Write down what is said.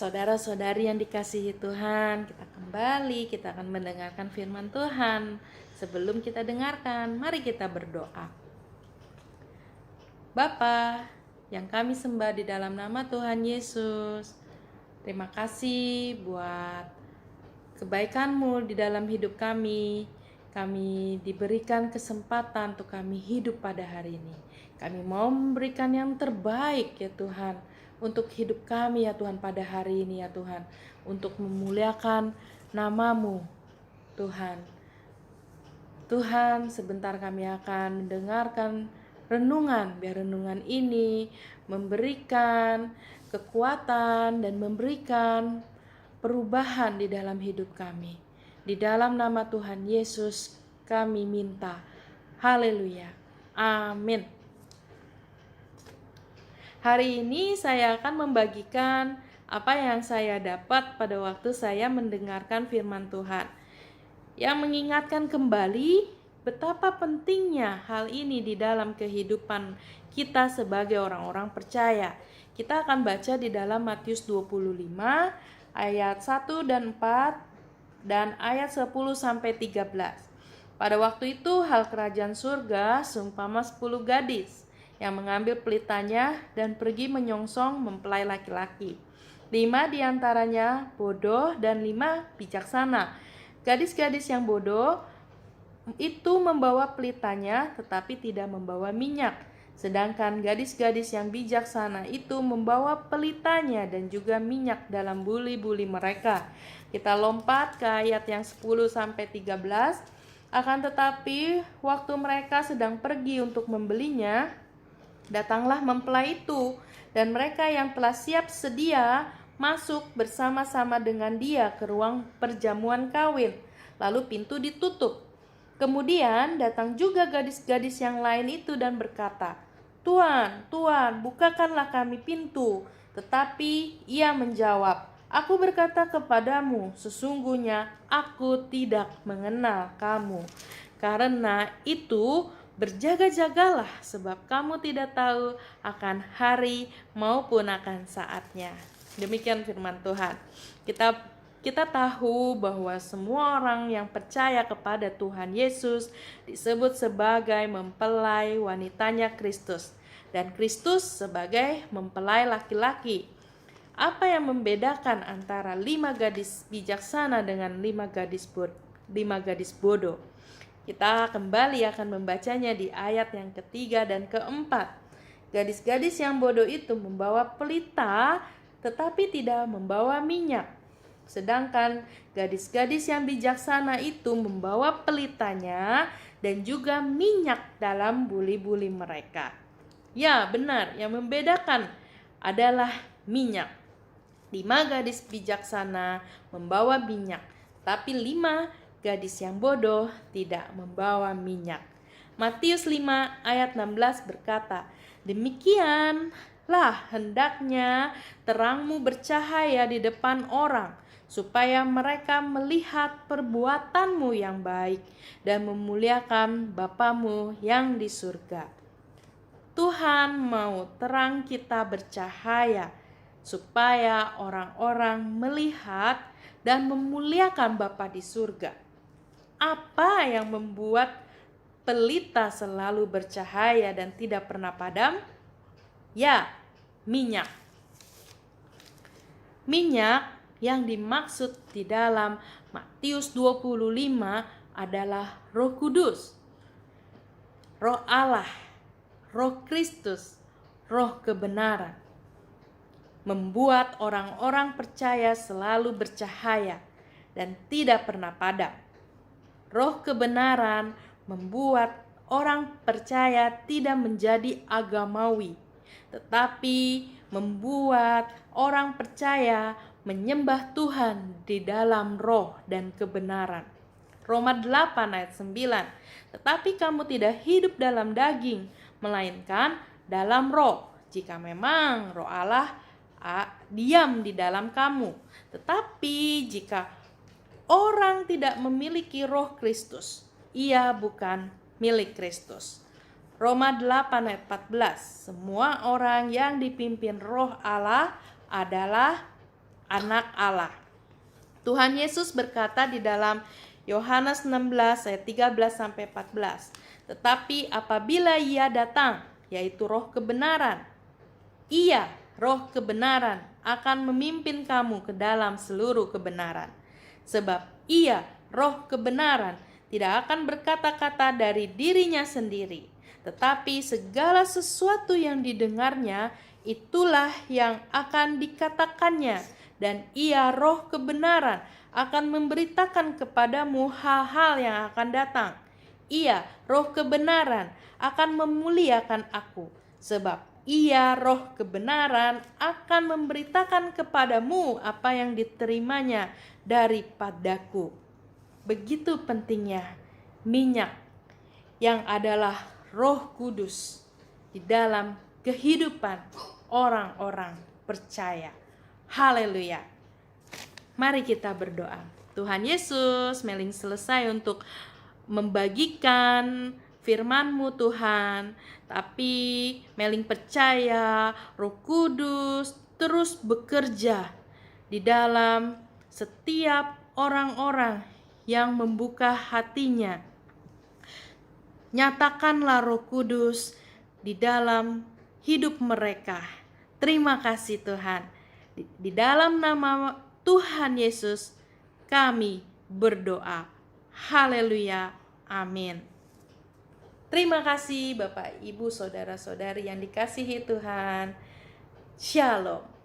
Saudara-saudari yang dikasihi Tuhan, kita akan mendengarkan firman Tuhan. Sebelum kita dengarkan, mari kita berdoa. Bapa yang kami sembah di dalam nama Tuhan Yesus, terima kasih buat kebaikan-Mu di dalam hidup kami. Kami diberikan kesempatan untuk kami hidup pada hari ini. Kami mau memberikan yang terbaik ya Tuhan, untuk hidup kami ya Tuhan pada hari ini ya Tuhan, untuk memuliakan nama-Mu Tuhan. Tuhan, sebentar kami akan mendengarkan renungan, biar renungan ini memberikan kekuatan dan memberikan perubahan di dalam hidup kami. Di dalam nama Tuhan Yesus kami minta. Haleluya. Amin. Hari ini saya akan membagikan apa yang saya dapat pada waktu saya mendengarkan firman Tuhan, yang mengingatkan kembali betapa pentingnya hal ini di dalam kehidupan kita sebagai orang-orang percaya. Kita akan baca di dalam Matius 25 ayat 1 dan 4 dan ayat 10 sampai 13. Pada waktu itu hal kerajaan surga seumpama 10 gadis yang mengambil pelitanya dan pergi menyongsong mempelai laki-laki. 5 diantaranya bodoh dan 5 bijaksana. Gadis-gadis yang bodoh itu membawa pelitanya tetapi tidak membawa minyak. Sedangkan gadis-gadis yang bijaksana itu membawa pelitanya dan juga minyak dalam buli-buli mereka. Kita lompat ke ayat yang 10 sampai 13. Akan tetapi waktu mereka sedang pergi untuk membelinya, datanglah mempelai itu, dan mereka yang telah siap sedia masuk bersama-sama dengan dia ke ruang perjamuan kawin. Lalu pintu ditutup. Kemudian datang juga gadis-gadis yang lain itu dan berkata, "Tuan, Tuan, bukakanlah kami pintu." Tetapi ia menjawab, "Aku berkata kepadamu, sesungguhnya aku tidak mengenal kamu. Karena itu berjaga-jagalah, sebab kamu tidak tahu akan hari maupun akan saatnya." Demikian firman Tuhan. Kita tahu bahwa semua orang yang percaya kepada Tuhan Yesus disebut sebagai mempelai wanitanya Kristus, dan Kristus sebagai mempelai laki-laki. Apa yang membedakan antara 5 gadis bijaksana dengan 5 gadis bodoh? Kita kembali akan membacanya di ayat yang ketiga dan keempat. Gadis-gadis yang bodoh itu membawa pelita tetapi tidak membawa minyak. Sedangkan gadis-gadis yang bijaksana itu membawa pelitanya dan juga minyak dalam buli-buli mereka. Ya, benar, yang membedakan adalah minyak. 5 gadis bijaksana membawa minyak, tapi 5 gadis yang bodoh tidak membawa minyak. Matius 5 ayat 16 berkata, "Demikianlah hendaknya terangmu bercahaya di depan orang, supaya mereka melihat perbuatanmu yang baik dan memuliakan Bapamu yang di surga." Tuhan mau terang kita bercahaya, supaya orang-orang melihat dan memuliakan Bapa di surga. Apa yang membuat pelita selalu bercahaya dan tidak pernah padam? Ya, minyak. Minyak yang dimaksud di dalam Matius 25 adalah Roh Kudus, Roh Allah, Roh Kristus, Roh kebenaran. Membuat orang-orang percaya selalu bercahaya dan tidak pernah padam. Roh kebenaran membuat orang percaya tidak menjadi agamawi, tetapi membuat orang percaya menyembah Tuhan di dalam roh dan kebenaran. Roma 8 ayat 9. Tetapi kamu tidak hidup dalam daging, melainkan dalam roh, jika memang roh Allah diam di dalam kamu. Tetapi jika orang tidak memiliki roh Kristus, ia bukan milik Kristus. Roma 8 ayat 14. Semua orang yang dipimpin roh Allah adalah anak Allah. Tuhan Yesus berkata di dalam Yohanes 16 ayat 13 sampai 14. Tetapi apabila Ia datang, yaitu Roh kebenaran, Ia, Roh kebenaran, akan memimpin kamu ke dalam seluruh kebenaran. Sebab Ia, Roh kebenaran, tidak akan berkata-kata dari dirinya sendiri, tetapi segala sesuatu yang didengarnya, itulah yang akan dikatakannya, dan Ia, Roh kebenaran, akan memberitakan kepadamu hal-hal yang akan datang. Ia, Roh kebenaran, akan memuliakan aku, sebab Ia, Roh kebenaran, akan memberitakan kepadamu apa yang diterimanya daripadaku. Begitu pentingnya minyak yang adalah Roh Kudus di dalam kehidupan orang-orang percaya. Haleluya. Mari kita berdoa. Tuhan Yesus, Meling selesai untuk membagikan firman-Mu Tuhan, tapi Meling percaya Roh Kudus terus bekerja di dalam setiap orang-orang yang membuka hatinya. Nyatakanlah Roh Kudus di dalam hidup mereka. Terima kasih Tuhan. Di dalam nama Tuhan Yesus kami berdoa. Haleluya. Amin. Terima kasih Bapak, Ibu, Saudara-saudari yang dikasihi Tuhan. Shalom.